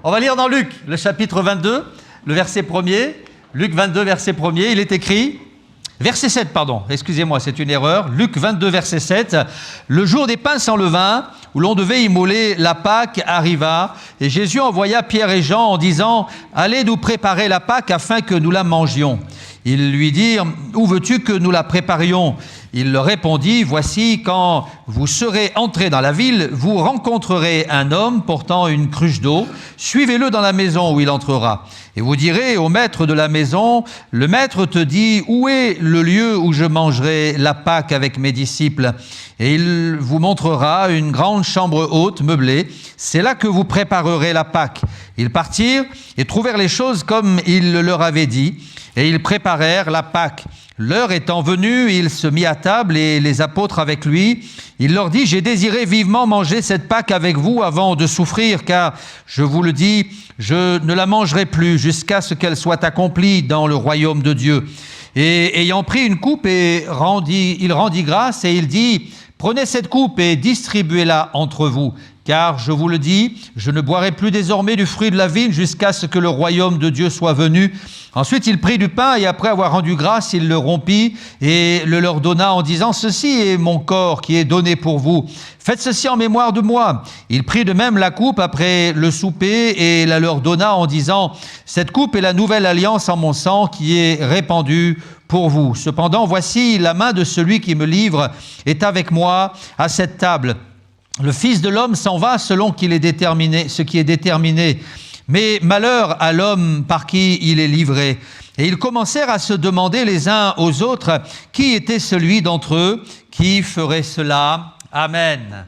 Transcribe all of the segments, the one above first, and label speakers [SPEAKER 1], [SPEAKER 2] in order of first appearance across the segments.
[SPEAKER 1] On va lire dans Luc, le chapitre 22, le verset 1er. Luc 22, verset 1er, il est écrit... Verset 7, pardon, excusez-moi, c'est une erreur. Luc 22, verset 7. Le jour des pains sans levain, où l'on devait immoler la Pâque, arriva, et Jésus envoya Pierre et Jean en disant « Allez nous préparer la Pâque afin que nous la mangions. » Ils lui dirent « Où veux-tu que nous la préparions ?» Il leur répondit « Voici, quand vous serez entrés dans la ville, vous rencontrerez un homme portant une cruche d'eau. Suivez-le dans la maison où il entrera. Et vous direz au maître de la maison, le maître te dit, où est le lieu où je mangerai la Pâque avec mes disciples? Et il vous montrera une grande chambre haute, meublée. C'est là que vous préparerez la Pâque. Ils partirent et trouvèrent les choses comme il le leur avait dit. Et ils préparèrent la Pâque. L'heure étant venue, il se mit à table et les apôtres avec lui. Il leur dit, j'ai désiré vivement manger cette Pâque avec vous avant de souffrir, car je vous le dis, je ne la mangerai plus jusqu'à ce qu'elle soit accomplie dans le royaume de Dieu. Et ayant pris une coupe, il rendit grâce et il dit, prenez cette coupe et distribuez-la entre vous. Car, je vous le dis, je ne boirai plus désormais du fruit de la vigne jusqu'à ce que le royaume de Dieu soit venu. Ensuite, il prit du pain et après avoir rendu grâce, il le rompit et le leur donna en disant, ceci est mon corps qui est donné pour vous. Faites ceci en mémoire de moi. Il prit de même la coupe après le souper et la leur donna en disant, cette coupe est la nouvelle alliance en mon sang qui est répandue pour vous. Cependant, voici la main de celui qui me livre est avec moi à cette table. Le Fils de l'homme s'en va selon qu'il est déterminé, ce qui est déterminé. Mais malheur à l'homme par qui il est livré. Et ils commencèrent à se demander les uns aux autres qui était celui d'entre eux qui ferait cela. Amen.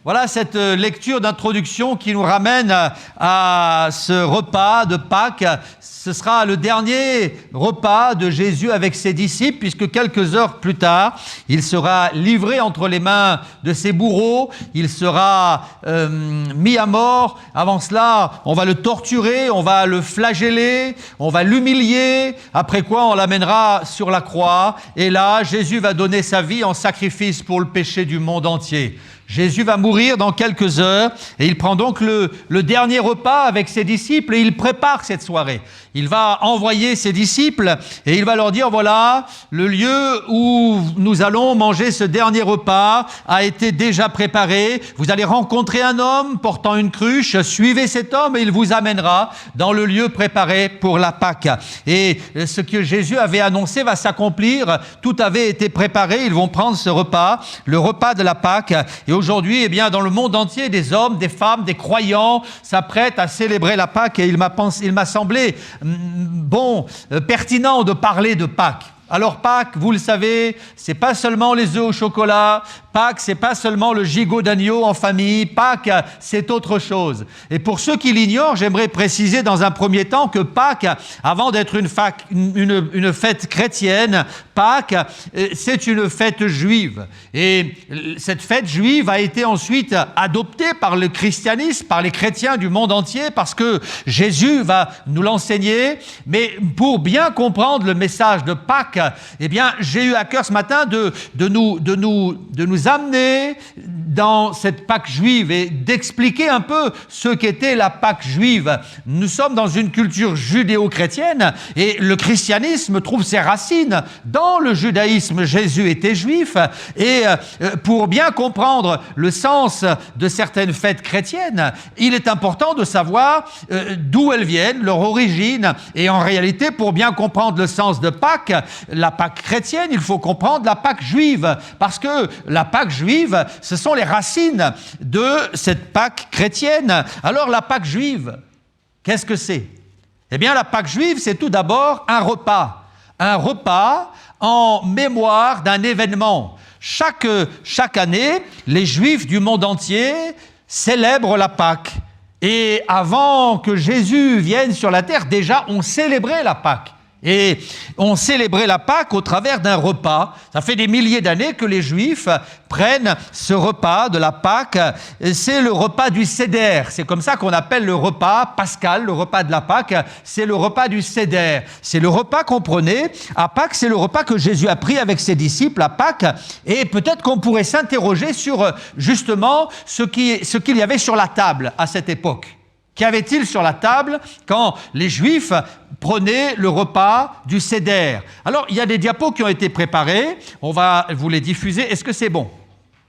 [SPEAKER 1] Voilà cette lecture d'introduction qui nous ramène à ce repas de Pâques. Ce sera le dernier repas de Jésus avec ses disciples, puisque quelques heures plus tard, il sera livré entre les mains de ses bourreaux, il sera mis à mort. Avant cela, on va le torturer, on va le flageller, on va l'humilier, après quoi on l'amènera sur la croix. Et là, Jésus va donner sa vie en sacrifice pour le péché du monde entier. Jésus va mourir dans quelques heures et il prend donc le dernier repas avec ses disciples et il prépare cette soirée. Il va envoyer ses disciples et il va leur dire, voilà, le lieu où nous allons manger ce dernier repas a été déjà préparé. Vous allez rencontrer un homme portant une cruche, suivez cet homme et il vous amènera dans le lieu préparé pour la Pâque. Et ce que Jésus avait annoncé va s'accomplir, tout avait été préparé, ils vont prendre ce repas, le repas de la Pâque. Et aujourd'hui, eh bien, dans le monde entier, des hommes, des femmes, des croyants s'apprêtent à célébrer la Pâque et il m'a semblé pertinent de parler de Pâques. Alors Pâques, vous le savez, c'est pas seulement les œufs au chocolat. Pâques, c'est pas seulement le gigot d'agneau en famille. Pâques, c'est autre chose. Et pour ceux qui l'ignorent, j'aimerais préciser dans un premier temps que Pâques, avant d'être une fête chrétienne, Pâques, c'est une fête juive. Et cette fête juive a été ensuite adoptée par le christianisme, par les chrétiens du monde entier, parce que Jésus va nous l'enseigner. Mais pour bien comprendre le message de Pâques, eh bien, j'ai eu à cœur ce matin de nous amener dans cette Pâque juive et d'expliquer un peu ce qu'était la Pâque juive. Nous sommes dans une culture judéo-chrétienne et le christianisme trouve ses racines dans le judaïsme. Jésus était juif et pour bien comprendre le sens de certaines fêtes chrétiennes, il est important de savoir d'où elles viennent, leur origine. Et en réalité, pour bien comprendre le sens de Pâques, la Pâque chrétienne, il faut comprendre la Pâque juive, parce que la Pâque juive, ce sont les racines de cette Pâque chrétienne. Alors la Pâque juive, qu'est-ce que c'est? Eh bien la Pâque juive, c'est tout d'abord un repas en mémoire d'un événement. Chaque année, les Juifs du monde entier célèbrent la Pâque. Et avant que Jésus vienne sur la terre, déjà on célébrait la Pâque. Et on célébrait la Pâque au travers d'un repas. Ça fait des milliers d'années que les Juifs prennent ce repas de la Pâque. C'est le repas du Seder. C'est comme ça qu'on appelle le repas pascal, le repas de la Pâque. C'est le repas du Seder. C'est le repas qu'on prenait à Pâques. C'est le repas que Jésus a pris avec ses disciples à Pâques. Et peut-être qu'on pourrait s'interroger sur justement ce qu'il y avait sur la table à cette époque. Qu'y avait-il sur la table quand les Juifs prenaient le repas du Seder? Alors, il y a des diapos qui ont été préparés. On va vous les diffuser. Est-ce que c'est bon?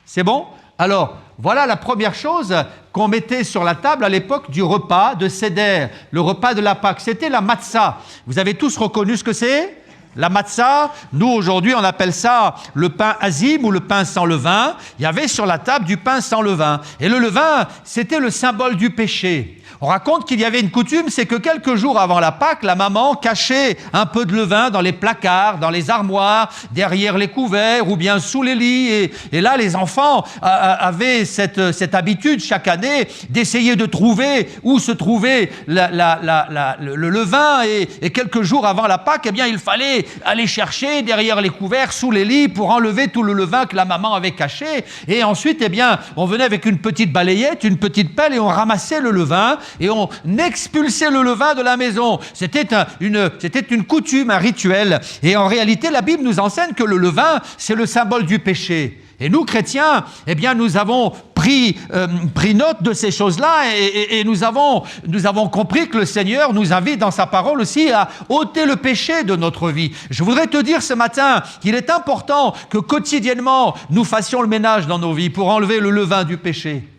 [SPEAKER 1] C'est bon? Alors, voilà la première chose qu'on mettait sur la table à l'époque du repas de Seder, le repas de la Pâque. C'était la matzah. Vous avez tous reconnu ce que c'est? La matzah, nous aujourd'hui on appelle ça le pain azim ou le pain sans levain. Il y avait sur la table du pain sans levain. Et le levain, c'était le symbole du péché. On raconte qu'il y avait une coutume, c'est que quelques jours avant la Pâque, la maman cachait un peu de levain dans les placards, dans les armoires, derrière les couverts ou bien sous les lits. Et là, les enfants avaient cette habitude chaque année d'essayer de trouver où se trouvait le levain. Et quelques jours avant la Pâque, eh bien, il fallait aller chercher derrière les couverts, sous les lits, pour enlever tout le levain que la maman avait caché. Et ensuite, eh bien, on venait avec une petite balayette, une petite pelle et on ramassait le levain. Et on expulsait le levain de la maison. C'était une coutume, un rituel. Et en réalité, la Bible nous enseigne que le levain, c'est le symbole du péché. Et nous, chrétiens, eh bien, nous avons pris note de ces choses-là et nous avons compris que le Seigneur nous invite dans sa parole aussi à ôter le péché de notre vie. Je voudrais te dire ce matin qu'il est important que quotidiennement, nous fassions le ménage dans nos vies pour enlever le levain du péché.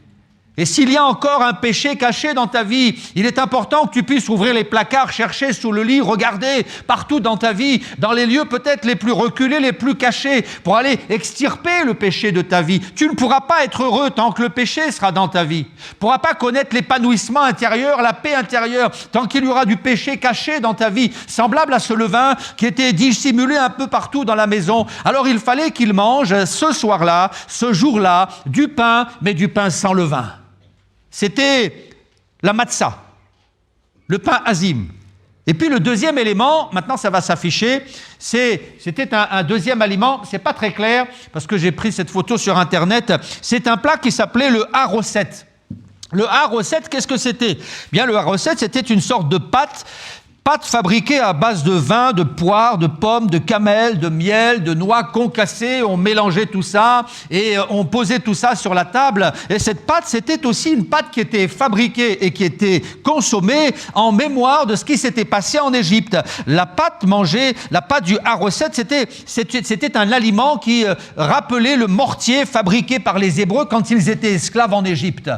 [SPEAKER 1] Et s'il y a encore un péché caché dans ta vie, il est important que tu puisses ouvrir les placards, chercher sous le lit, regarder partout dans ta vie, dans les lieux peut-être les plus reculés, les plus cachés, pour aller extirper le péché de ta vie. Tu ne pourras pas être heureux tant que le péché sera dans ta vie. Tu ne pourras pas connaître l'épanouissement intérieur, la paix intérieure, tant qu'il y aura du péché caché dans ta vie, semblable à ce levain qui était dissimulé un peu partout dans la maison. Alors il fallait qu'il mange ce soir-là, ce jour-là, du pain, mais du pain sans levain. C'était la matzah, le pain azim. Et puis le deuxième élément, maintenant ça va s'afficher, c'était un deuxième aliment, c'est pas très clair parce que j'ai pris cette photo sur internet, c'est un plat qui s'appelait le harosset. Le harosset, qu'est-ce que c'était? Bien, le harosset, c'était une sorte de pâte fabriquée à base de vin, de poire, de pommes, de camel, de miel, de noix concassées. On mélangeait tout ça et on posait tout ça sur la table. Et cette pâte, c'était aussi une pâte qui était fabriquée et qui était consommée en mémoire de ce qui s'était passé en Égypte. La pâte du harosset, c'était un aliment qui rappelait le mortier fabriqué par les Hébreux quand ils étaient esclaves en Égypte.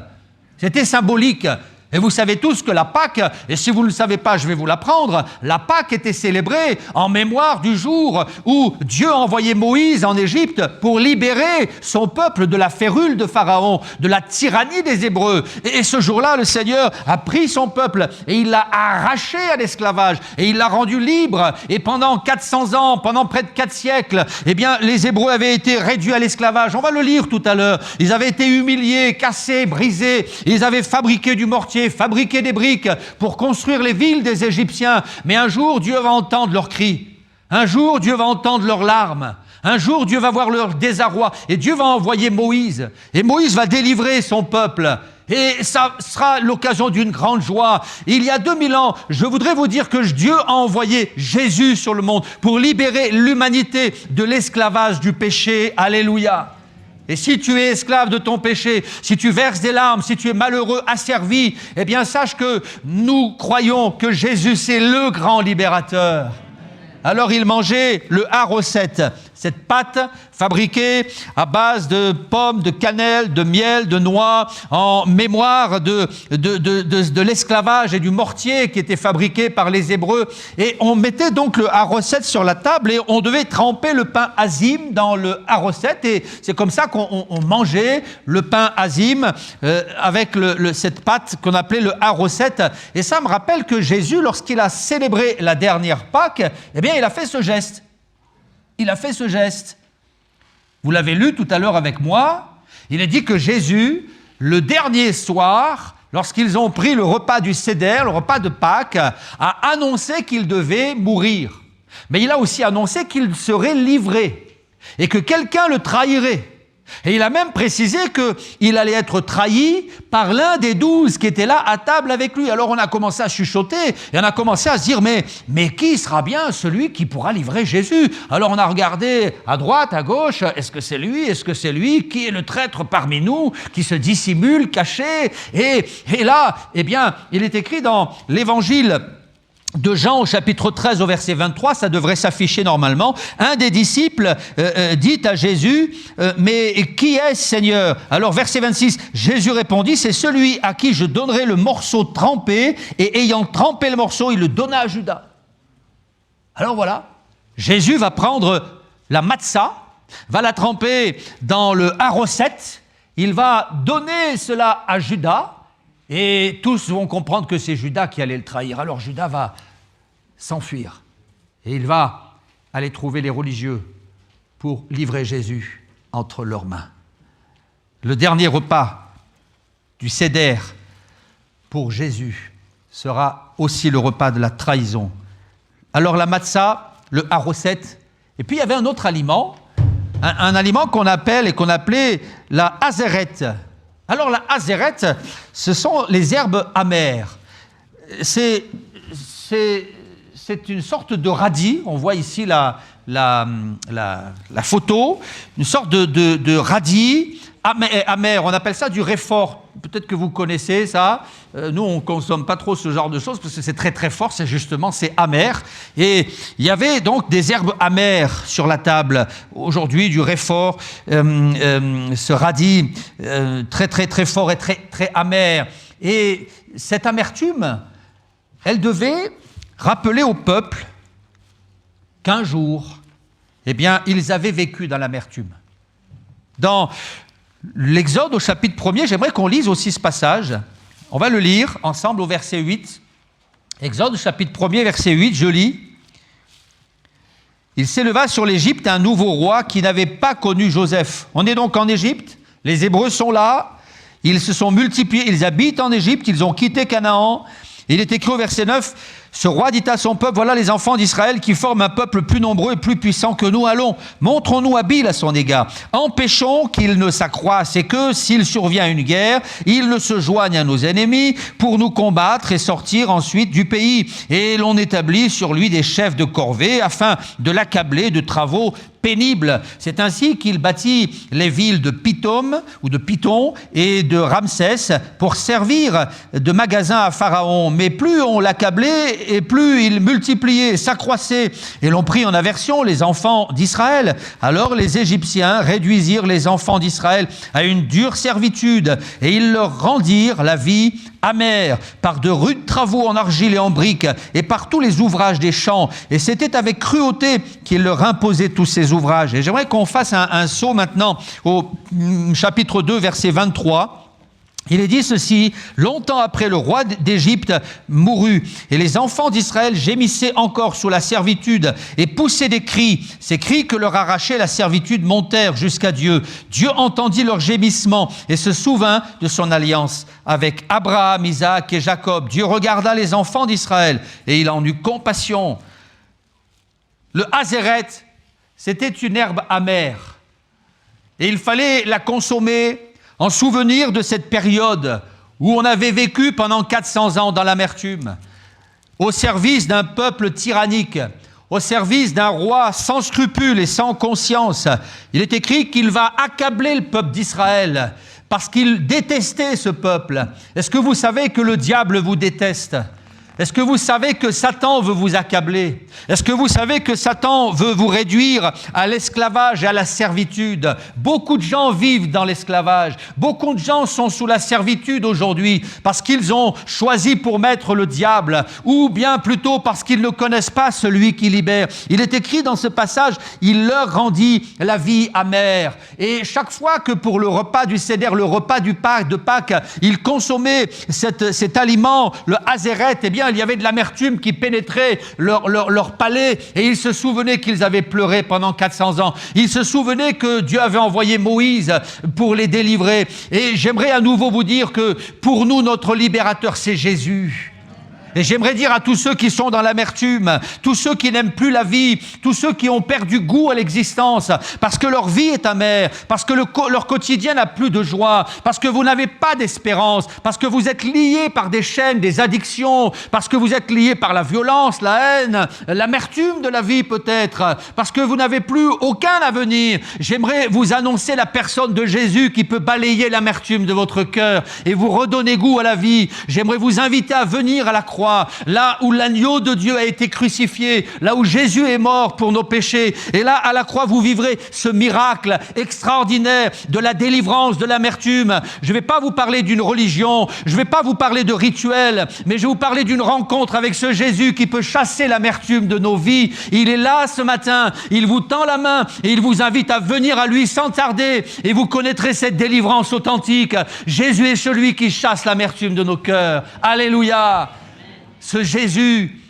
[SPEAKER 1] C'était symbolique. Et vous savez tous que la Pâque, et si vous ne le savez pas, je vais vous l'apprendre, la Pâque était célébrée en mémoire du jour où Dieu a envoyé Moïse en Égypte pour libérer son peuple de la férule de Pharaon, de la tyrannie des Hébreux. Et ce jour-là, le Seigneur a pris son peuple et il l'a arraché à l'esclavage et il l'a rendu libre. Et pendant 400 ans, pendant près de 4 siècles, eh bien, les Hébreux avaient été réduits à l'esclavage. On va le lire tout à l'heure. Ils avaient été humiliés, cassés, brisés. Ils avaient fabriqué du mortier, fabriquer des briques pour construire les villes des Égyptiens. Mais un jour, Dieu va entendre leurs cris. Un jour, Dieu va entendre leurs larmes. Un jour, Dieu va voir leur désarroi. Et Dieu va envoyer Moïse. Et Moïse va délivrer son peuple. Et ça sera l'occasion d'une grande joie. Il y a 2000 ans, je voudrais vous dire que Dieu a envoyé Jésus sur le monde pour libérer l'humanité de l'esclavage du péché. Alléluia. Et si tu es esclave de ton péché, si tu verses des larmes, si tu es malheureux, asservi, eh bien sache que nous croyons que Jésus c'est le grand libérateur. Alors il mangeait le harosset, cette pâte fabriquée à base de pommes, de cannelle, de miel, de noix, en mémoire de l'esclavage et du mortier qui était fabriqué par les Hébreux. Et on mettait donc le harosset sur la table et on devait tremper le pain azim dans le harosset. Et c'est comme ça qu'on mangeait le pain azim avec cette pâte qu'on appelait le harosset. Et ça me rappelle que Jésus, lorsqu'il a célébré la dernière Pâque, eh bien, il a fait ce geste. Il a fait ce geste. Vous l'avez lu tout à l'heure avec moi. Il est dit que Jésus, le dernier soir, lorsqu'ils ont pris le repas du Seder, le repas de Pâques, a annoncé qu'il devait mourir. Mais il a aussi annoncé qu'il serait livré et que quelqu'un le trahirait. Et il a même précisé qu'il allait être trahi par l'un des 12 qui était là à table avec lui. Alors on a commencé à chuchoter et on a commencé à se dire mais qui sera bien celui qui pourra livrer Jésus? Alors on a regardé à droite, à gauche, est-ce que c'est lui? Est-ce que c'est lui? Qui est le traître parmi nous qui se dissimule, caché? Et là, eh bien, il est écrit dans l'Évangile de Jean au chapitre 13 au verset 23, ça devrait s'afficher normalement. Un des disciples dit à Jésus, mais qui est-ce, Seigneur? Alors verset 26, Jésus répondit, c'est celui à qui je donnerai le morceau trempé, et ayant trempé le morceau, il le donna à Judas. Alors voilà, Jésus va prendre la matzah, va la tremper dans le harosset, il va donner cela à Judas, et tous vont comprendre que c'est Judas qui allait le trahir. Alors Judas va s'enfuir et il va aller trouver les religieux pour livrer Jésus entre leurs mains. Le dernier repas du Seder pour Jésus sera aussi le repas de la trahison. Alors la matzah, le harosset, et puis il y avait un autre aliment, un aliment qu'on appelait la hazeret. Alors la hazeret, ce sont les herbes amères. C'est une sorte de radis, on voit ici la photo, une sorte de radis amer, on appelle ça du réfort. Peut-être que vous connaissez ça. Nous, on ne consomme pas trop ce genre de choses parce que c'est très très fort, c'est amer. Et il y avait donc des herbes amères sur la table. Aujourd'hui, du réfort, ce radis très très très fort et très très amer. Et cette amertume, elle devait rappeler au peuple qu'un jour, eh bien, ils avaient vécu dans l'amertume. Dans l'Exode au chapitre 1er, j'aimerais qu'on lise aussi ce passage. On va le lire ensemble au verset 8. Exode chapitre 1er, verset 8, je lis. « Il s'éleva sur l'Égypte un nouveau roi qui n'avait pas connu Joseph. » On est donc en Égypte, les Hébreux sont là, ils se sont multipliés, ils habitent en Égypte, ils ont quitté Canaan. Il est écrit au verset 9, « Ce roi dit à son peuple, voilà les enfants d'Israël qui forment un peuple plus nombreux et plus puissant que nous. Allons, montrons-nous habiles à son égard. Empêchons qu'il ne s'accroisse et que, s'il survient une guerre, il ne se joigne à nos ennemis pour nous combattre et sortir ensuite du pays. Et l'on établit sur lui des chefs de corvée afin de l'accabler de travaux pénibles. C'est ainsi qu'il bâtit les villes de Pithom ou de Python et de Ramsès pour servir de magasin à Pharaon. Mais plus on l'accablait et plus il multipliait, s'accroissait. Et l'on prit en aversion les enfants d'Israël. Alors les Égyptiens réduisirent les enfants d'Israël à une dure servitude et ils leur rendirent la vie amère par de rudes travaux en argile et en briques et par tous les ouvrages des champs. Et c'était avec cruauté qu'il leur imposait tous ces ouvrages. Et j'aimerais qu'on fasse un saut maintenant au chapitre 2, verset 23. Il est dit ceci, « Longtemps après le roi d'Égypte mourut, et les enfants d'Israël gémissaient encore sous la servitude et poussaient des cris. Ces cris que leur arrachait la servitude montèrent jusqu'à Dieu. Dieu entendit leurs gémissements et se souvint de son alliance avec Abraham, Isaac et Jacob. Dieu regarda les enfants d'Israël et il en eut compassion. » Le hazeret, c'était une herbe amère et il fallait la consommer en souvenir de cette période où on avait vécu pendant 400 ans dans l'amertume, au service d'un peuple tyrannique, au service d'un roi sans scrupules et sans conscience. Il est écrit qu'il va accabler le peuple d'Israël parce qu'il détestait ce peuple. Est-ce que vous savez que le diable vous déteste ? Est-ce que vous savez que Satan veut vous accabler? Est-ce que vous savez que Satan veut vous réduire à l'esclavage et à la servitude? Beaucoup de gens vivent dans l'esclavage. Beaucoup de gens sont sous la servitude aujourd'hui parce qu'ils ont choisi pour maître le diable ou bien plutôt parce qu'ils ne connaissent pas celui qui libère. Il est écrit dans ce passage, il leur rendit la vie amère. Et chaque fois que pour le repas du Seder, le repas de Pâques, ils consommaient cet aliment, le hazeret, eh bien, il y avait de l'amertume qui pénétrait leur palais et ils se souvenaient qu'ils avaient pleuré pendant 400 ans. Ils se souvenaient que Dieu avait envoyé Moïse pour les délivrer. Et j'aimerais à nouveau vous dire que pour nous, notre libérateur, c'est Jésus. Et j'aimerais dire à tous ceux qui sont dans l'amertume, tous ceux qui n'aiment plus la vie, tous ceux qui ont perdu goût à l'existence, parce que leur vie est amère, parce que leur quotidien n'a plus de joie, parce que vous n'avez pas d'espérance, parce que vous êtes liés par des chaînes, des addictions, parce que vous êtes liés par la violence, la haine, l'amertume de la vie peut-être, parce que vous n'avez plus aucun avenir. J'aimerais vous annoncer la personne de Jésus qui peut balayer l'amertume de votre cœur et vous redonner goût à la vie. J'aimerais vous inviter à venir à la croix, là où l'agneau de Dieu a été crucifié, là où Jésus est mort pour nos péchés. Et là, à la croix, vous vivrez ce miracle extraordinaire de la délivrance de l'amertume. Je ne vais pas vous parler d'une religion, je ne vais pas vous parler de rituels, mais je vais vous parler d'une rencontre avec ce Jésus qui peut chasser l'amertume de nos vies. Il est là ce matin, il vous tend la main et il vous invite à venir à lui sans tarder et vous connaîtrez cette délivrance authentique. Jésus est celui qui chasse l'amertume de nos cœurs. Alléluia! Ce Jésus,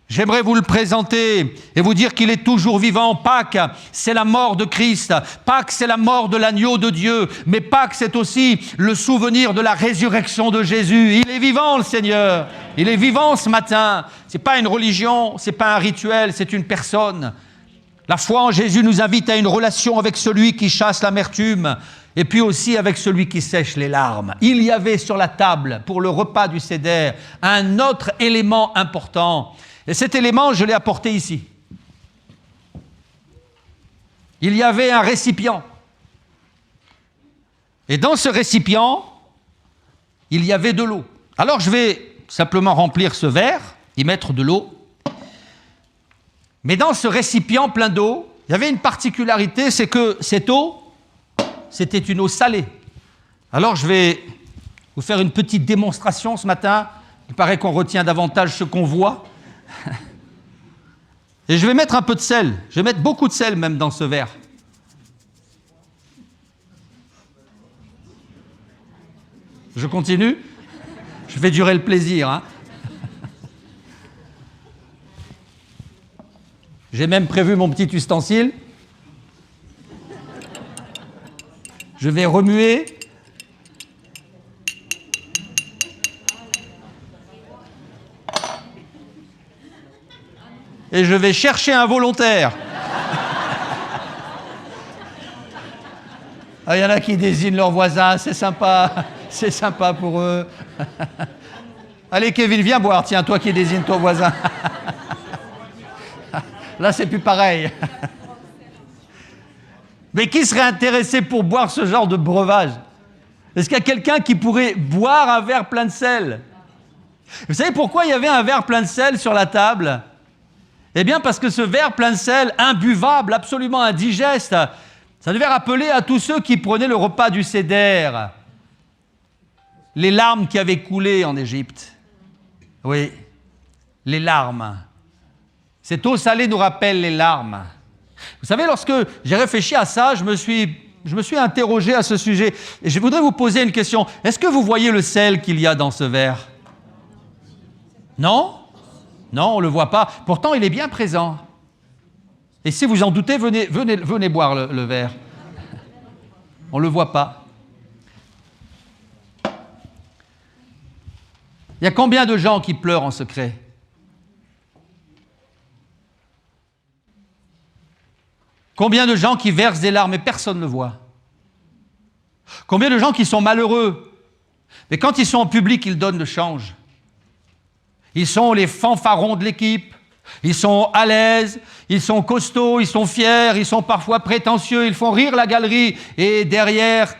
[SPEAKER 1] j'aimerais vous le présenter et vous dire qu'il est toujours vivant. Pâques, c'est la mort de Christ. Pâques, c'est la mort de l'agneau de Dieu. Mais Pâques, c'est aussi le souvenir de la résurrection de Jésus. Il est vivant, le Seigneur. Il est vivant ce matin. Ce n'est pas une religion, ce n'est pas un rituel, c'est une personne. La foi en Jésus nous invite à une relation avec celui qui chasse l'amertume et puis aussi avec celui qui sèche les larmes. Il y avait sur la table, pour le repas du Seder, un autre élément important. Et cet élément, je l'ai apporté ici. Il y avait un récipient. Et dans ce récipient, il y avait de l'eau. Alors je vais simplement remplir ce verre, y mettre de l'eau. Mais dans ce récipient plein d'eau, il y avait une particularité, c'est que cette eau, c'était une eau salée. Alors je vais vous faire une petite démonstration ce matin. Il paraît qu'on retient davantage ce qu'on voit. Et je vais mettre un peu de sel. Je vais mettre beaucoup de sel même dans ce verre. Je continue. Je fais durer le plaisir, hein. J'ai même prévu mon petit ustensile. Je vais remuer. Et je vais chercher un volontaire. Ah, il y en a qui désignent leurs voisins, c'est sympa pour eux. Allez Kevin, viens boire, tiens, toi qui désignes ton voisin. Là, c'est plus pareil. Mais qui serait intéressé pour boire ce genre de breuvage? Est-ce qu'il y a quelqu'un qui pourrait boire un verre plein de sel? Vous savez pourquoi il y avait un verre plein de sel sur la table? Eh bien, parce que ce verre plein de sel, imbuvable, absolument indigeste, ça devait rappeler à tous ceux qui prenaient le repas du Seder les larmes qui avaient coulé en Égypte. Oui, les larmes. Cette eau salée nous rappelle les larmes. Vous savez, lorsque j'ai réfléchi à ça, je me suis interrogé à ce sujet. Et je voudrais vous poser une question. Est-ce que vous voyez le sel qu'il y a dans ce verre? Non? Non, on ne le voit pas. Pourtant, il est bien présent. Et si vous en doutez, venez boire le verre. On ne le voit pas. Il y a combien de gens qui pleurent en secret? Combien de gens qui versent des larmes et personne ne le voit? Combien de gens qui sont malheureux, mais quand ils sont en public, ils donnent le change. Ils sont les fanfarons de l'équipe, ils sont à l'aise, ils sont costauds, ils sont fiers, ils sont parfois prétentieux, ils font rire la galerie. Et derrière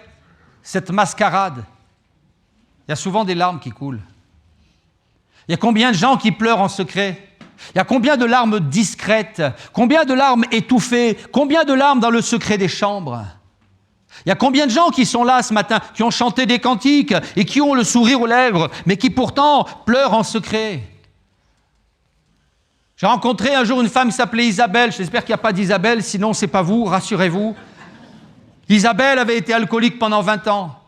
[SPEAKER 1] cette mascarade, il y a souvent des larmes qui coulent. Il y a combien de gens qui pleurent en secret? Il y a combien de larmes discrètes? Combien de larmes étouffées? Combien de larmes dans le secret des chambres? Il y a combien de gens qui sont là ce matin, qui ont chanté des cantiques et qui ont le sourire aux lèvres, mais qui pourtant pleurent en secret? J'ai rencontré un jour une femme qui s'appelait Isabelle. J'espère qu'il n'y a pas d'Isabelle, sinon c'est pas vous, rassurez-vous. Isabelle avait été alcoolique pendant 20 ans.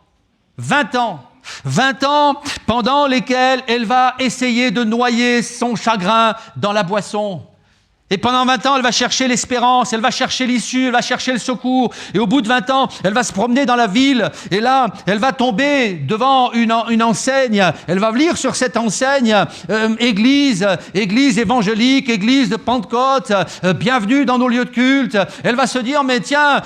[SPEAKER 1] 20 ans. 20 ans pendant lesquels elle va essayer de noyer son chagrin dans la boisson. Et pendant 20 ans, elle va chercher l'espérance, elle va chercher l'issue, elle va chercher le secours. Et au bout de 20 ans, elle va se promener dans la ville. Et là, elle va tomber devant une enseigne. Elle va lire sur cette enseigne, église évangélique, église de Pentecôte, bienvenue dans nos lieux de culte. Elle va se dire, mais tiens,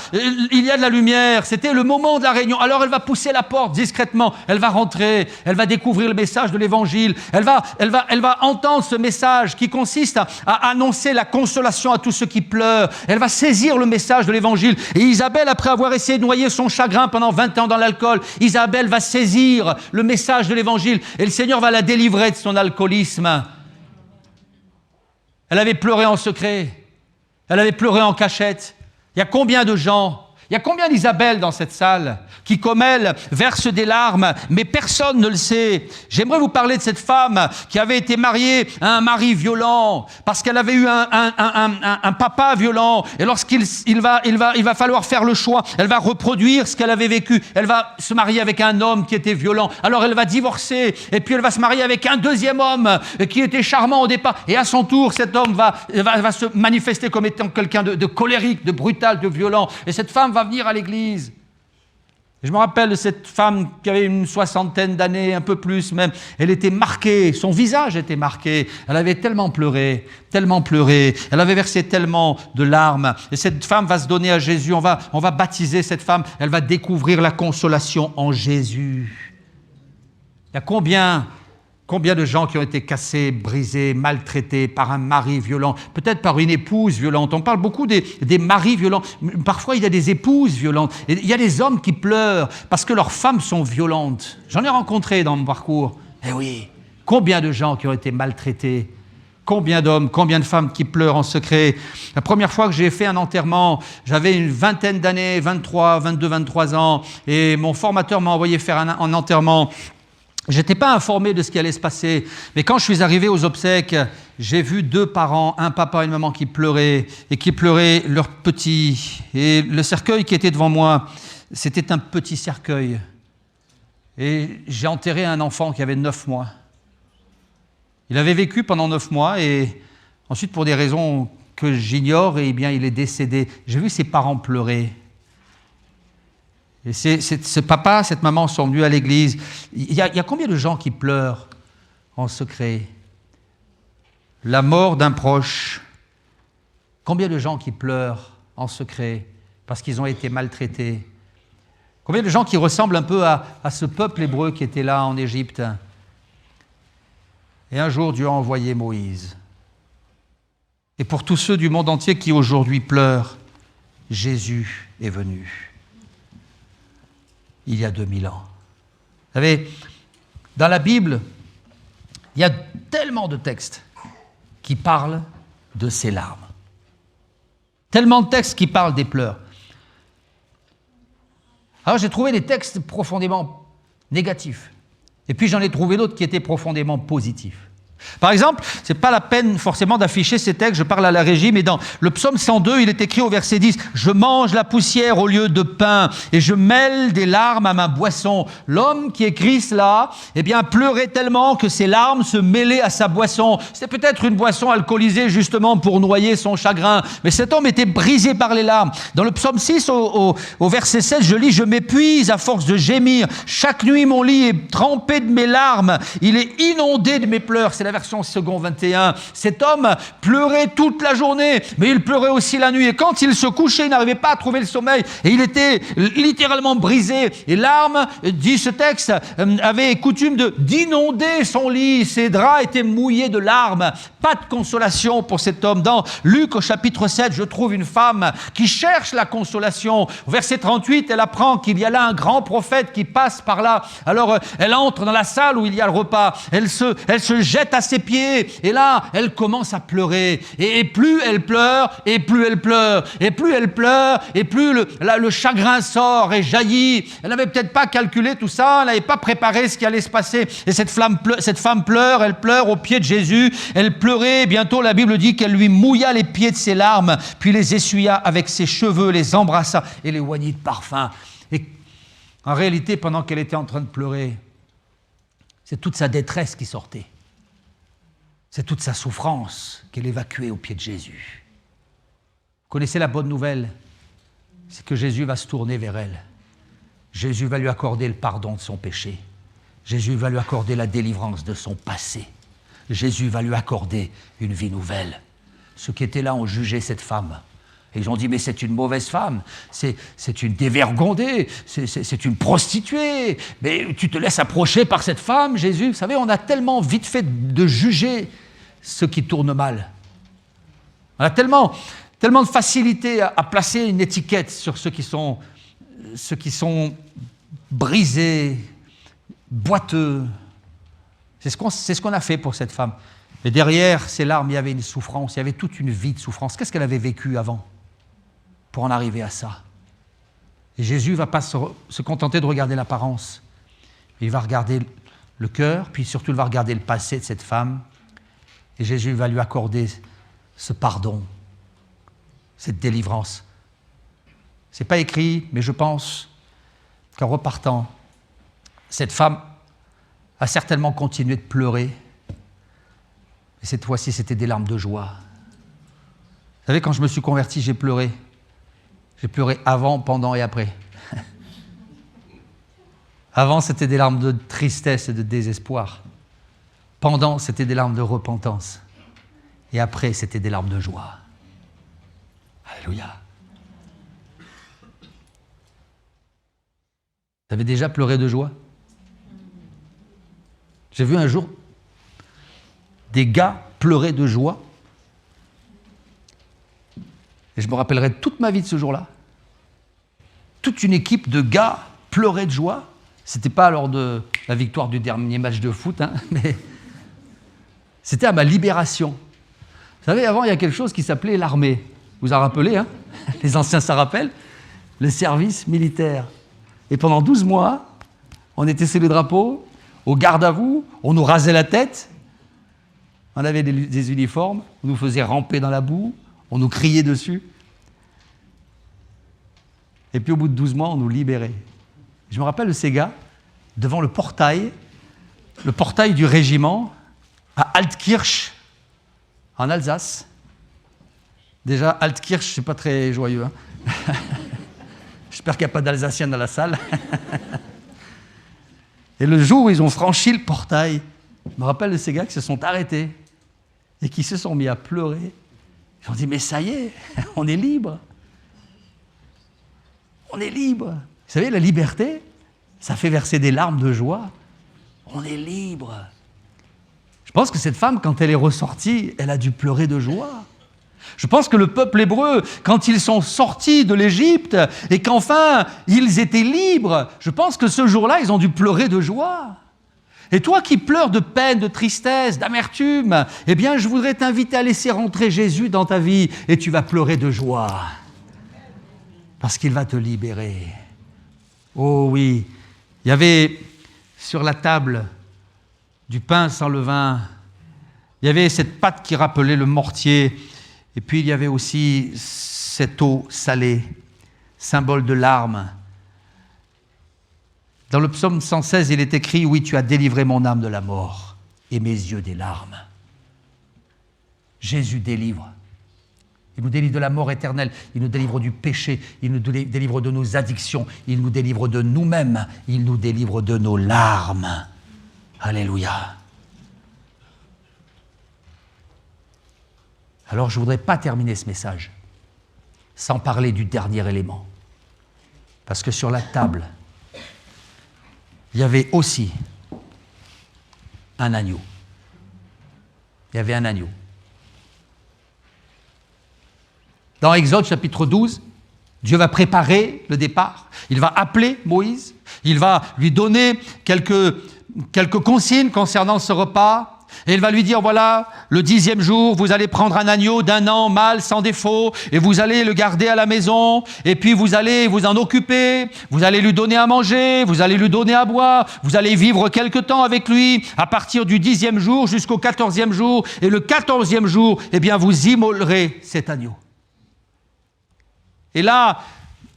[SPEAKER 1] il y a de la lumière. C'était le moment de la réunion. Alors elle va pousser la porte discrètement. Elle va rentrer. Elle va découvrir le message de l'évangile. Elle va entendre ce message qui consiste à annoncer la consolation à tous ceux qui pleurent. Elle va saisir le message de l'évangile. Et Isabelle, après avoir essayé de noyer son chagrin pendant 20 ans dans l'alcool, Isabelle va saisir le message de l'évangile et le Seigneur va la délivrer de son alcoolisme. Elle avait pleuré en secret. Elle avait pleuré en cachette. Il y a combien de gens, il y a combien d'Isabelle dans cette salle qui, comme elle, versent des larmes, mais personne ne le sait. J'aimerais vous parler de cette femme qui avait été mariée à un mari violent, parce qu'elle avait eu un papa violent, et lorsqu'il va falloir faire le choix, elle va reproduire ce qu'elle avait vécu. Elle va se marier avec un homme qui était violent, alors elle va divorcer, et puis elle va se marier avec un deuxième homme qui était charmant au départ, et à son tour, cet homme va se manifester comme étant quelqu'un de colérique, de brutal, de violent, et cette femme va venir à l'église. Je me rappelle de cette femme qui avait une 60aine d'années, un peu plus même. Elle était marquée, son visage était marqué. Elle avait tellement pleuré. Elle avait versé tellement de larmes. Et cette femme va se donner à Jésus. On va baptiser cette femme. Elle va découvrir la consolation en Jésus. Il y a combien de gens qui ont été cassés, brisés, maltraités par un mari violent, peut-être par une épouse violente. On parle beaucoup des maris violents. Parfois, il y a des épouses violentes. Et il y a des hommes qui pleurent parce que leurs femmes sont violentes. J'en ai rencontré dans mon parcours. Eh oui, combien de gens qui ont été maltraités, combien d'hommes, combien de femmes qui pleurent en secret. La première fois que j'ai fait un enterrement, j'avais une vingtaine d'années, 23 ans, et mon formateur m'a envoyé faire un enterrement. Je n'étais pas informé de ce qui allait se passer, mais quand je suis arrivé aux obsèques, j'ai vu 2 parents, un papa et une maman qui pleuraient leur petit. Et le cercueil qui était devant moi, c'était un petit cercueil. Et j'ai enterré un enfant qui avait 9 mois. Il avait vécu pendant 9 mois et ensuite, pour des raisons que j'ignore, eh bien, il est décédé. J'ai vu ses parents pleurer. Et ce papa, cette maman sont venus à l'église. Il y a combien de gens qui pleurent en secret? La mort d'un proche. Combien de gens qui pleurent en secret parce qu'ils ont été maltraités? Combien de gens qui ressemblent un peu à ce peuple hébreu qui était là en Égypte? Et un jour, Dieu a envoyé Moïse. Et pour tous ceux du monde entier qui aujourd'hui pleurent, Jésus est venu. Il y a 2000 ans. Vous savez, dans la Bible, il y a tellement de textes qui parlent de ces larmes. Tellement de textes qui parlent des pleurs. Alors j'ai trouvé des textes profondément négatifs. Et puis j'en ai trouvé d'autres qui étaient profondément positifs. Par exemple, ce n'est pas la peine forcément d'afficher ces textes, je parle à la régie, mais dans le psaume 102, il est écrit au verset 10 « Je mange la poussière au lieu de pain et je mêle des larmes à ma boisson. » L'homme qui écrit cela, eh bien, pleurait tellement que ses larmes se mêlaient à sa boisson. C'était peut-être une boisson alcoolisée justement pour noyer son chagrin, mais cet homme était brisé par les larmes. Dans le psaume 6, au verset 16, je lis « Je m'épuise à force de gémir. Chaque nuit, mon lit est trempé de mes larmes. Il est inondé de mes pleurs. » C'est la version second 21. Cet homme pleurait toute la journée, mais il pleurait aussi la nuit. Et quand il se couchait, il n'arrivait pas à trouver le sommeil. Et il était littéralement brisé. Et larmes, dit ce texte, avait coutume d'inonder son lit. Ses draps étaient mouillés de larmes. Pas de consolation pour cet homme. Dans Luc au chapitre 7, je trouve une femme qui cherche la consolation. Au verset 38, elle apprend qu'il y a là un grand prophète qui passe par là. Alors, elle entre dans la salle où il y a le repas. Elle se jette à ses pieds, et là, elle commence à pleurer. Et plus elle pleure, et plus elle pleure. Et plus elle pleure, et plus le chagrin sort et jaillit. Elle n'avait peut-être pas calculé tout ça, elle n'avait pas préparé ce qui allait se passer. Et cette femme pleure, elle pleure au pied de Jésus. Elle pleurait, et bientôt la Bible dit qu'elle lui mouilla les pieds de ses larmes, puis les essuya avec ses cheveux, les embrassa et les oignit de parfum. Et en réalité, pendant qu'elle était en train de pleurer, c'est toute sa détresse qui sortait. C'est toute sa souffrance qu'elle évacuait au pied de Jésus. Vous connaissez la bonne nouvelle? C'est que Jésus va se tourner vers elle. Jésus va lui accorder le pardon de son péché. Jésus va lui accorder la délivrance de son passé. Jésus va lui accorder une vie nouvelle. Ceux qui étaient là ont jugé cette femme. Et ils ont dit, mais c'est une mauvaise femme, c'est une dévergondée, c'est une prostituée. Mais tu te laisses approcher par cette femme, Jésus. Vous savez, on a tellement vite fait de juger ceux qui tournent mal. On a tellement de facilité à placer une étiquette sur ceux qui sont brisés, boiteux. C'est ce qu'on a fait pour cette femme. Mais derrière ces larmes, il y avait une souffrance, il y avait toute une vie de souffrance. Qu'est-ce qu'elle avait vécu avant pour en arriver à ça? Et Jésus ne va pas se contenter de regarder l'apparence. Il va regarder le cœur, puis surtout il va regarder le passé de cette femme. Et Jésus va lui accorder ce pardon, cette délivrance. Ce n'est pas écrit, mais je pense qu'en repartant, cette femme a certainement continué de pleurer. Et cette fois-ci, c'était des larmes de joie. Vous savez, quand je me suis converti, j'ai pleuré. J'ai pleuré avant, pendant et après. Avant, c'était des larmes de tristesse et de désespoir. Pendant, c'était des larmes de repentance. Et après, c'était des larmes de joie. Alléluia. Vous avez déjà pleuré de joie? J'ai vu un jour des gars pleurer de joie. Et je me rappellerai toute ma vie de ce jour-là. Toute une équipe de gars pleurait de joie. C'était pas lors de la victoire du dernier match de foot, hein, mais c'était à ma libération. Vous savez, avant, il y a quelque chose qui s'appelait l'armée. Vous en rappelez, hein? Les anciens s'en rappellent. Le service militaire. Et pendant 12 mois, on était sous les drapeaux, au garde à vous, on nous rasait la tête, on avait des uniformes, on nous faisait ramper dans la boue, on nous criait dessus. Et puis au bout de 12 mois, on nous libérait. Je me rappelle de ces gars, devant le portail du régiment, à Altkirch, en Alsace. Déjà, Altkirch, c'est pas très joyeux. Hein. J'espère qu'il n'y a pas d'Alsaciens dans la salle. Et le jour où ils ont franchi le portail, je me rappelle de ces gars qui se sont arrêtés et qui se sont mis à pleurer. Ils ont dit, mais ça y est, on est libre. On est libre. Vous savez, la liberté, ça fait verser des larmes de joie. On est libre. Je pense que cette femme, quand elle est ressortie, elle a dû pleurer de joie. Je pense que le peuple hébreu, quand ils sont sortis de l'Égypte et qu'enfin ils étaient libres, je pense que ce jour-là, ils ont dû pleurer de joie. Et toi qui pleures de peine, de tristesse, d'amertume, eh bien, je voudrais t'inviter à laisser rentrer Jésus dans ta vie et tu vas pleurer de joie. Parce qu'il va te libérer. Oh oui, il y avait sur la table du pain sans levain, il y avait cette pâte qui rappelait le mortier, et puis il y avait aussi cette eau salée, symbole de larmes. Dans le psaume 116, il est écrit « Oui, tu as délivré mon âme de la mort et mes yeux des larmes. » Jésus délivre. Il nous délivre de la mort éternelle, il nous délivre du péché, il nous délivre de nos addictions, il nous délivre de nous-mêmes, il nous délivre de nos larmes. Alléluia. Alors je ne voudrais pas terminer ce message sans parler du dernier élément. Parce que sur la table, il y avait aussi un agneau. Il y avait un agneau. Dans Exode chapitre 12, Dieu va préparer le départ. Il va appeler Moïse. Il va lui donner quelques consignes concernant ce repas. Et il va lui dire, voilà, le 10e jour, vous allez prendre un agneau d'1 an, mâle, sans défaut, et vous allez le garder à la maison, et puis vous allez vous en occuper, vous allez lui donner à manger, vous allez lui donner à boire, vous allez vivre quelque temps avec lui, à partir du 10e jour jusqu'au 14e jour, et le 14e jour, eh bien, vous immolerez cet agneau. Et là,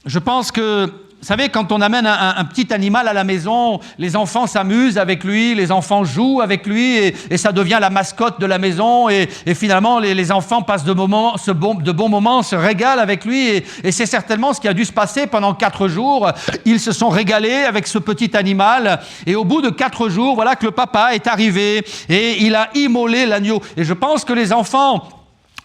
[SPEAKER 1] je pense que savez, quand on amène un petit animal à la maison, les enfants s'amusent avec lui, les enfants jouent avec lui, et ça devient la mascotte de la maison, et finalement, les enfants passent de bons moments, se régalent avec lui, et c'est certainement ce qui a dû se passer pendant 4 jours. Ils se sont régalés avec ce petit animal, et au bout de 4 jours, voilà que le papa est arrivé, et il a immolé l'agneau. Et je pense que les enfants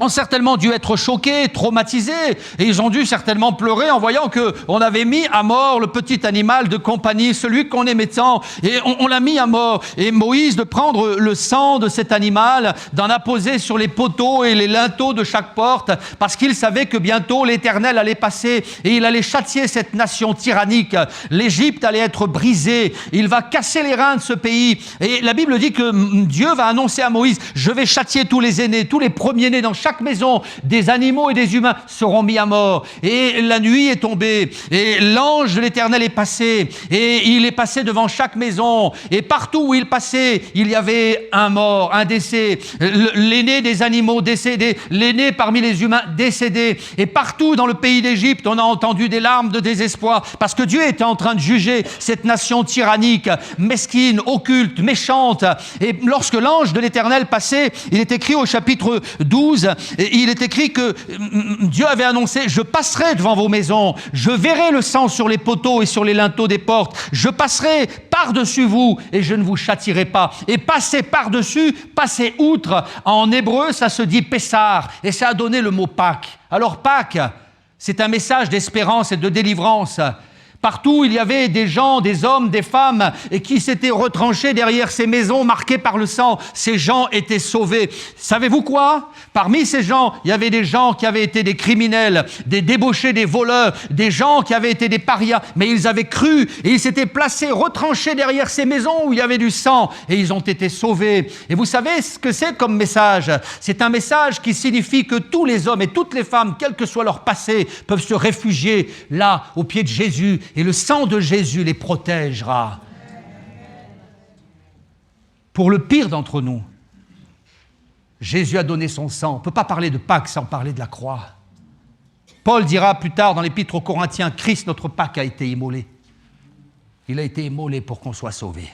[SPEAKER 1] ont certainement dû être choqués, traumatisés, et ils ont dû certainement pleurer en voyant qu'on avait mis à mort le petit animal de compagnie, celui qu'on aimait tant, et on l'a mis à mort. Et Moïse de prendre le sang de cet animal, d'en apposer sur les poteaux et les linteaux de chaque porte, parce qu'il savait que bientôt l'Éternel allait passer, et il allait châtier cette nation tyrannique. L'Égypte allait être brisée, il va casser les reins de ce pays, et la Bible dit que Dieu va annoncer à Moïse, je vais châtier tous les aînés, tous les premiers-nés dans chaque maison, des animaux et des humains seront mis à mort. Et la nuit est tombée, et l'ange de l'Éternel est passé, et il est passé devant chaque maison, et partout où il passait, il y avait un mort, un décès, l'aîné des animaux décédé, l'aîné parmi les humains décédé. Et partout dans le pays d'Égypte, on a entendu des larmes de désespoir, parce que Dieu était en train de juger cette nation tyrannique, mesquine, occulte, méchante. Et lorsque l'ange de l'Éternel passait, il est écrit au chapitre 12, et il est écrit que Dieu avait annoncé, je passerai devant vos maisons, je verrai le sang sur les poteaux et sur les linteaux des portes, je passerai par-dessus vous et je ne vous châtierai pas. Et passer par-dessus, passer outre, en hébreu ça se dit Pessar, et ça a donné le mot Pâques. Alors Pâques, c'est un message d'espérance et de délivrance. Partout, il y avait des gens, des hommes, des femmes, et qui s'étaient retranchés derrière ces maisons marquées par le sang. Ces gens étaient sauvés. Savez-vous quoi? Parmi ces gens, il y avait des gens qui avaient été des criminels, des débauchés, des voleurs, des gens qui avaient été des parias, mais ils avaient cru, et ils s'étaient placés, retranchés derrière ces maisons où il y avait du sang, et ils ont été sauvés. Et vous savez ce que c'est comme message? C'est un message qui signifie que tous les hommes et toutes les femmes, quel que soit leur passé, peuvent se réfugier là, au pied de Jésus, et le sang de Jésus les protégera. Pour le pire d'entre nous, Jésus a donné son sang. On ne peut pas parler de Pâques sans parler de la croix. Paul dira plus tard dans l'Épître aux Corinthiens, Christ, notre Pâques, a été immolé. Il a été immolé pour qu'on soit sauvé.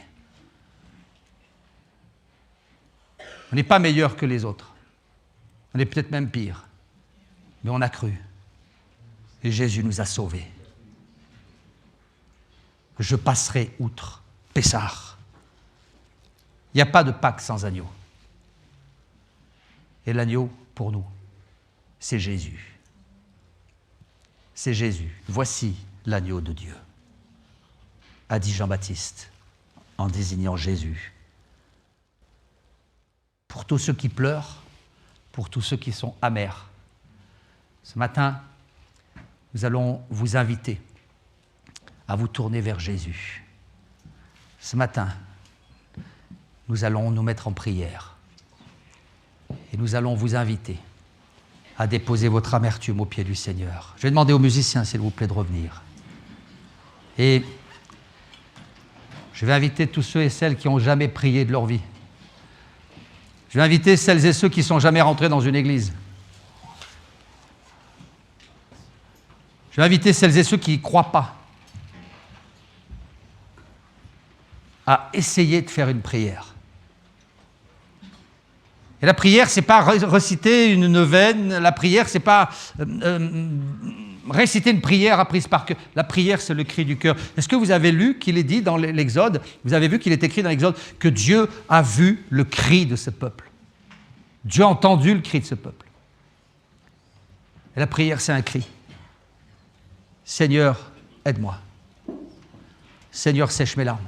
[SPEAKER 1] On n'est pas meilleur que les autres. On est peut-être même pire. Mais on a cru. Et Jésus nous a sauvés. Je passerai outre, Pessar. Il n'y a pas de Pâques sans agneau. Et l'agneau, pour nous, c'est Jésus. C'est Jésus. Voici l'agneau de Dieu, a dit Jean-Baptiste en désignant Jésus. Pour tous ceux qui pleurent, pour tous ceux qui sont amers, ce matin, nous allons vous inviter à vous tourner vers Jésus. Ce matin, nous allons nous mettre en prière et nous allons vous inviter à déposer votre amertume au pied du Seigneur. Je vais demander aux musiciens, s'il vous plaît, de revenir. Et je vais inviter tous ceux et celles qui n'ont jamais prié de leur vie. Je vais inviter celles et ceux qui ne sont jamais rentrés dans une église. Je vais inviter celles et ceux qui n'y croient pas à essayer de faire une prière. Et la prière, ce n'est pas réciter une neuvaine, la prière, ce n'est pas réciter une prière apprise par cœur. La prière, c'est le cri du cœur. Est-ce que vous avez lu qu'il est dit dans l'Exode, vous avez vu qu'il est écrit dans l'Exode que Dieu a vu le cri de ce peuple. Dieu a entendu le cri de ce peuple. Et la prière, c'est un cri. Seigneur, aide-moi. Seigneur, sèche mes larmes.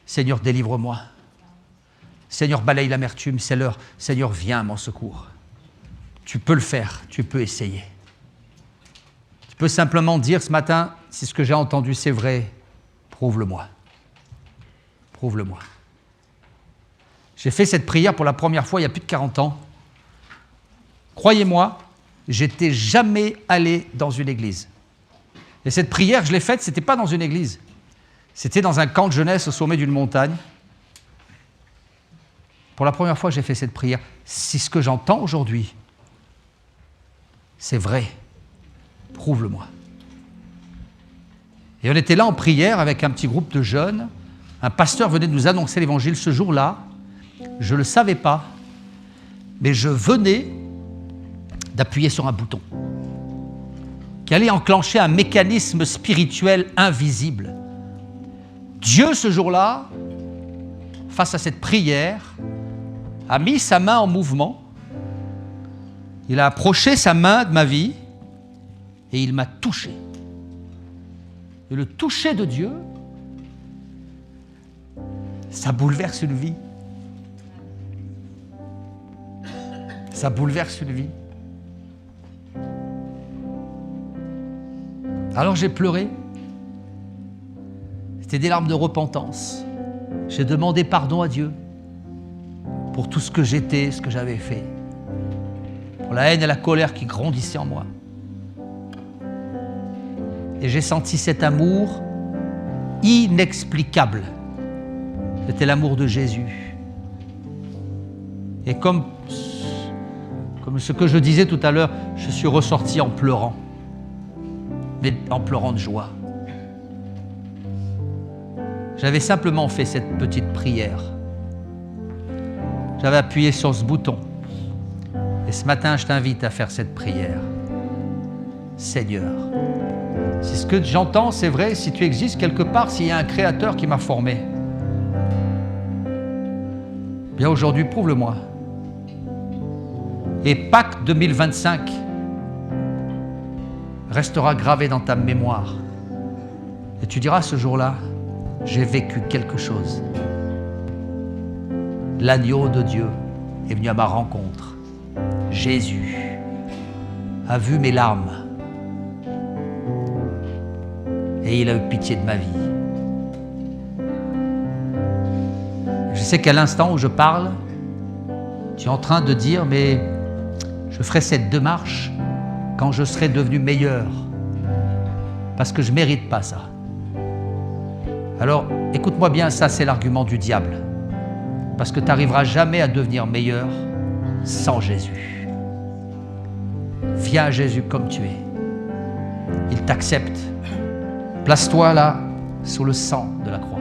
[SPEAKER 1] Seigneur, délivre-moi. Seigneur, balaye l'amertume, c'est l'heure. Seigneur, viens à mon secours. Tu peux le faire, tu peux essayer. Tu peux simplement dire ce matin, si ce que j'ai entendu c'est vrai, prouve-le-moi. Prouve-le-moi. J'ai fait cette prière pour la première fois il y a plus de 40 ans. Croyez-moi, j'étais jamais allé dans une église. Et cette prière, je l'ai faite, ce n'était pas dans une église. C'était dans un camp de jeunesse au sommet d'une montagne. Pour la première fois, j'ai fait cette prière. Si ce que j'entends aujourd'hui, c'est vrai, prouve-le-moi. Et on était là en prière avec un petit groupe de jeunes. Un pasteur venait de nous annoncer l'évangile ce jour-là. Je ne le savais pas, mais je venais d'appuyer sur un bouton qui allait enclencher un mécanisme spirituel invisible. Dieu, ce jour-là, face à cette prière, a mis sa main en mouvement. Il a approché sa main de ma vie et il m'a touché. Et le toucher de Dieu, ça bouleverse une vie. Ça bouleverse une vie. Alors j'ai pleuré. C'était des larmes de repentance. J'ai demandé pardon à Dieu pour tout ce que j'étais, ce que j'avais fait. Pour la haine et la colère qui grandissaient en moi. Et j'ai senti cet amour inexplicable. C'était l'amour de Jésus. Et comme ce que je disais tout à l'heure, je suis ressorti en pleurant. Mais en pleurant de joie. J'avais simplement fait cette petite prière. J'avais appuyé sur ce bouton. Et ce matin, je t'invite à faire cette prière. Seigneur, si ce que j'entends, c'est vrai, si tu existes quelque part, s'il y a un créateur qui m'a formé, bien aujourd'hui, prouve-le-moi. Et Pâques 2025 restera gravé dans ta mémoire. Et tu diras ce jour-là, j'ai vécu quelque chose. L'agneau de Dieu est venu à ma rencontre. Jésus a vu mes larmes et il a eu pitié de ma vie. Je sais qu'à l'instant où je parle, tu es en train de dire, mais je ferai cette démarche quand je serai devenu meilleur, parce que je ne mérite pas ça. Alors, écoute-moi bien, ça c'est l'argument du diable, parce que tu n'arriveras jamais à devenir meilleur sans Jésus. Viens à Jésus comme tu es. Il t'accepte. Place-toi là, sous le sang de la croix.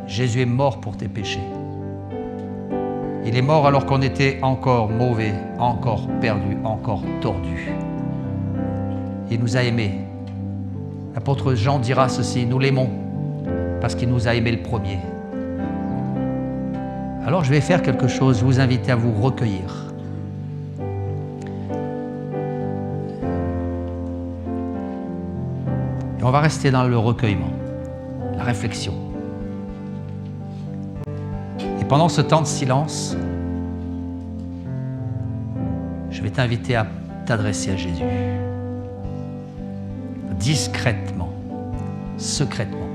[SPEAKER 1] Jésus est mort pour tes péchés. Il est mort alors qu'on était encore mauvais, encore perdu, encore tordu. Il nous a aimés. L'apôtre Jean dira ceci, nous l'aimons parce qu'il nous a aimés le premier. Alors je vais faire quelque chose, vous inviter à vous recueillir. Et on va rester dans le recueillement, la réflexion. Et pendant ce temps de silence, je vais t'inviter à t'adresser à Jésus. Discrètement, secrètement.